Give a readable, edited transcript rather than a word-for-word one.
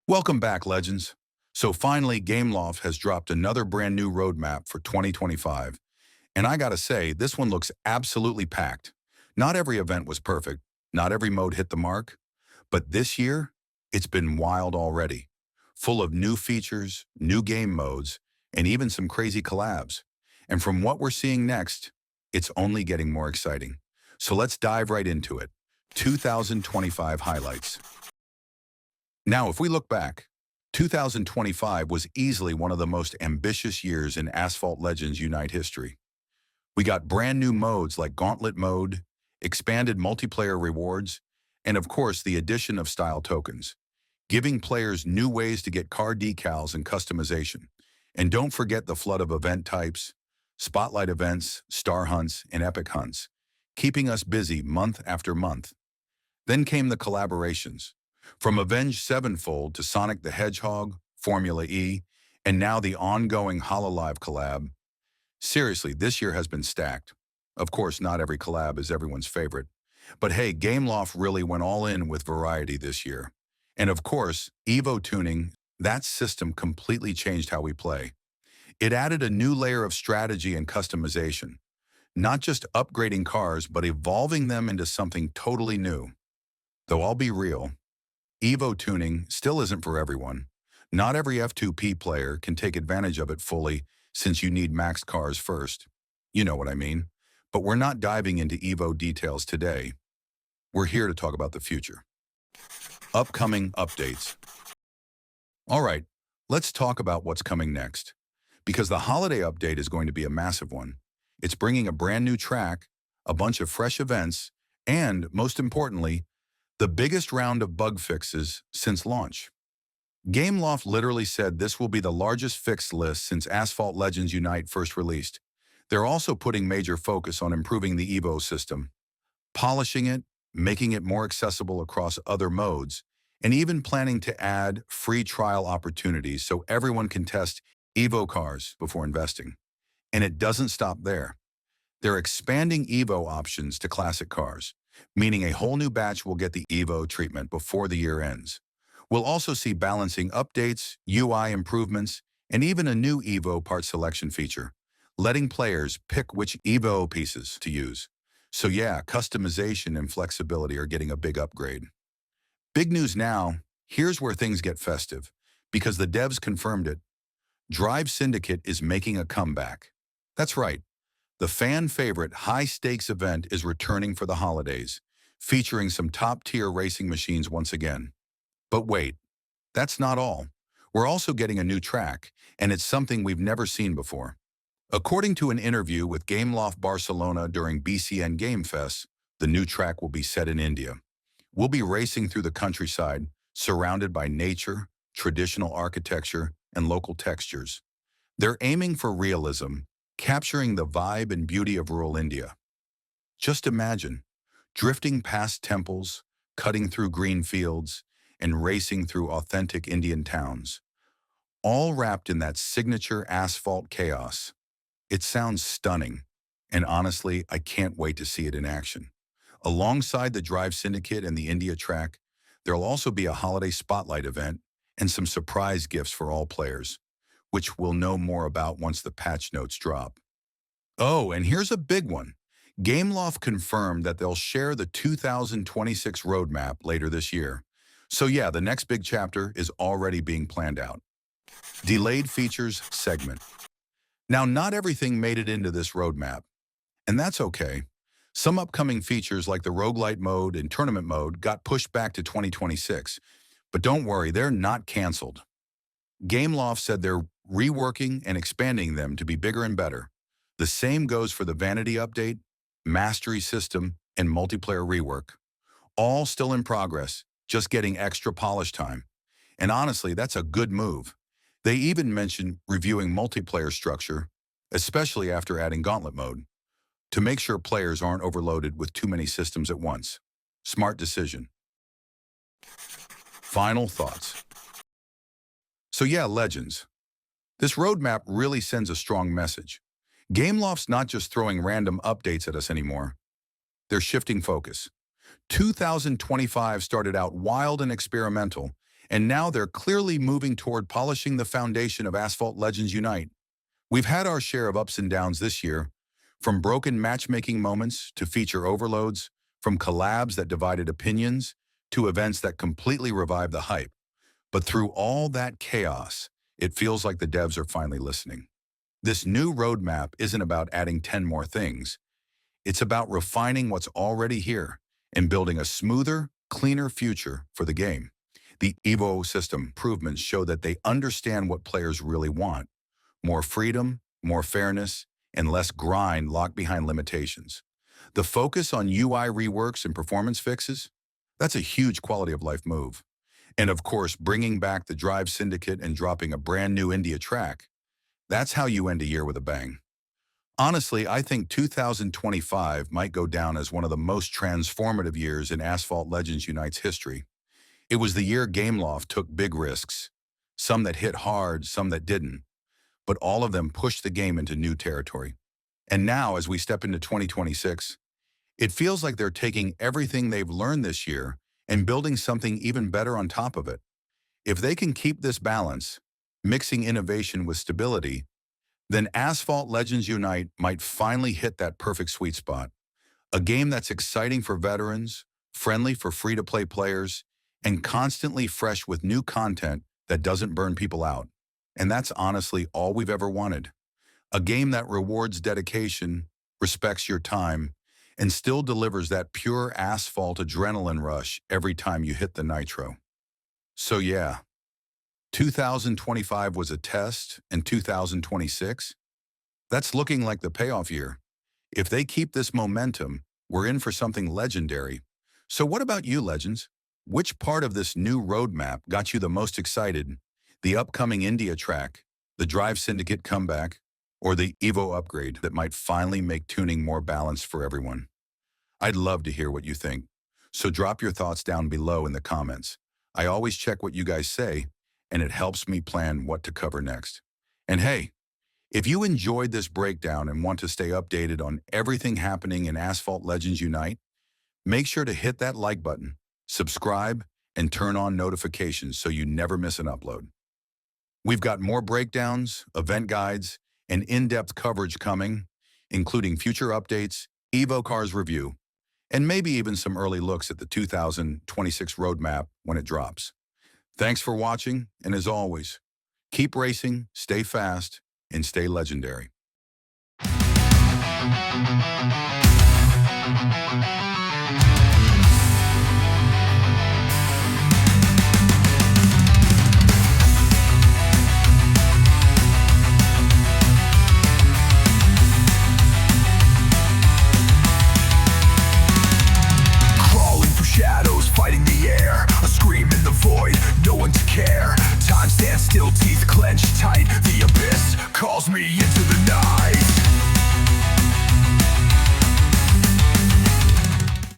Welcome back, Legends. So finally, Gameloft has dropped another brand new roadmap for 2025. And I gotta say, this one looks absolutely packed. Not every event was perfect, not every mode hit the mark, but this year, it's been wild already. Full of new features, new game modes, and even some crazy collabs. And from what we're seeing next, it's only getting more exciting. So let's dive right into it. 2025 highlights. Now, if we look back, 2025 was easily one of the most ambitious years in Asphalt Legends Unite history. We got brand new modes like Gauntlet Mode, expanded multiplayer rewards, and of course the addition of style tokens, giving players new ways to get car decals and customization. And don't forget the flood of event types, spotlight events, star hunts, and epic hunts, keeping us busy month after month. Then came the collaborations. From Avenged Sevenfold to Sonic the Hedgehog, Formula E, and now the ongoing Hololive collab. Seriously, this year has been stacked. Of course, not every collab is everyone's favorite. But hey, Gameloft really went all in with variety this year. And of course, Evo tuning, that system completely changed how we play. It added a new layer of strategy and customization, not just upgrading cars, but evolving them into something totally new. Though I'll be real, Evo tuning still isn't for everyone. Not every F2P player can take advantage of it fully since you need maxed cars first. You know what I mean. But we're not diving into Evo details today. We're here to talk about the future. Upcoming updates. All right, let's talk about what's coming next. Because the holiday update is going to be a massive one. It's bringing a brand new track, a bunch of fresh events, and, most importantly, the biggest round of bug fixes since launch. Gameloft literally said this will be the largest fix list since Asphalt Legends Unite first released. They're also putting major focus on improving the Evo system, polishing it, making it more accessible across other modes, and even planning to add free trial opportunities so everyone can test Evo cars before investing. And it doesn't stop there. They're expanding Evo options to classic cars, meaning a whole new batch will get the Evo treatment before the year ends. We'll also see balancing updates, UI improvements, and even a new Evo part selection feature, letting players pick which Evo pieces to use. So yeah, customization and flexibility are getting a big upgrade. Big news now, here's where things get festive, because the devs confirmed it. Drive Syndicate is making a comeback. That's right. The fan favorite high-stakes event is returning for the holidays, featuring some top-tier racing machines once again. But wait, that's not all. We're also getting a new track, and it's something we've never seen before. According to an interview with Gameloft Barcelona during BCN Game Fest, the new track will be set in India. We'll be racing through the countryside, surrounded by nature, traditional architecture, and local textures. They're aiming for realism, capturing the vibe and beauty of rural India. Just imagine, drifting past temples, cutting through green fields, and racing through authentic Indian towns, all wrapped in that signature asphalt chaos. It sounds stunning, and honestly, I can't wait to see it in action. Alongside the Drive Syndicate and the India track, there'll also be a holiday spotlight event and some surprise gifts for all players, which we'll know more about once the patch notes drop. Oh, and here's a big one. Gameloft confirmed that they'll share the 2026 roadmap later this year. So yeah, the next big chapter is already being planned out. Delayed features segment. Now, not everything made it into this roadmap, and that's okay. Some upcoming features like the roguelite mode and tournament mode got pushed back to 2026, but don't worry, they're not canceled. Gameloft said they're reworking and expanding them to be bigger and better. The same goes for the vanity update, mastery system, and multiplayer rework. All still in progress, just getting extra polish time. And honestly, that's a good move. They even mentioned reviewing multiplayer structure, especially after adding Gauntlet mode, to make sure players aren't overloaded with too many systems at once. Smart decision. Final thoughts. So yeah, Legends. This roadmap really sends a strong message. Gameloft's not just throwing random updates at us anymore. They're shifting focus. 2025 started out wild and experimental, And now they're clearly moving toward polishing the foundation of Asphalt Legends Unite. We've had our share of ups and downs this year, from broken matchmaking moments to feature overloads, from collabs that divided opinions to events that completely revived the hype. But through all that chaos, it feels like the devs are finally listening. This new roadmap isn't about adding 10 more things. It's about refining what's already here and building a smoother, cleaner future for the game. The Evo system improvements show that they understand what players really want: more freedom, more fairness, and less grind locked behind limitations. The focus on UI reworks and performance fixes, that's a huge quality of life move. And of course, bringing back the Drive Syndicate and dropping a brand new India track, that's how you end a year with a bang. Honestly, I think 2025 might go down as one of the most transformative years in Asphalt Legends Unite's history. It was the year Gameloft took big risks, some that hit hard, some that didn't, but all of them pushed the game into new territory. And now, as we step into 2026, it feels like they're taking everything they've learned this year and building something even better on top of it. If they can keep this balance, mixing innovation with stability, then Asphalt Legends Unite might finally hit that perfect sweet spot. A game that's exciting for veterans, friendly for free-to-play players, and constantly fresh with new content that doesn't burn people out. And that's honestly all we've ever wanted. A game that rewards dedication, respects your time, and still delivers that pure asphalt adrenaline rush every time you hit the nitro. So yeah, 2025 was a test, and 2026? That's looking like the payoff year. If they keep this momentum, we're in for something legendary. So what about you, Legends? Which part of this new roadmap got you the most excited? The upcoming India track, the Drive Syndicate comeback, or the Evo upgrade that might finally make tuning more balanced for everyone? I'd love to hear what you think. So drop your thoughts down below in the comments. I always check what you guys say, and it helps me plan what to cover next. And hey, if you enjoyed this breakdown and want to stay updated on everything happening in Asphalt Legends Unite, make sure to hit that like button, subscribe, and turn on notifications so you never miss an upload. We've got more breakdowns, event guides, and in-depth coverage coming, including future updates, Evo Cars review, and maybe even some early looks at the 2026 roadmap when it drops. Thanks for watching, and as always, keep racing, stay fast, and stay legendary.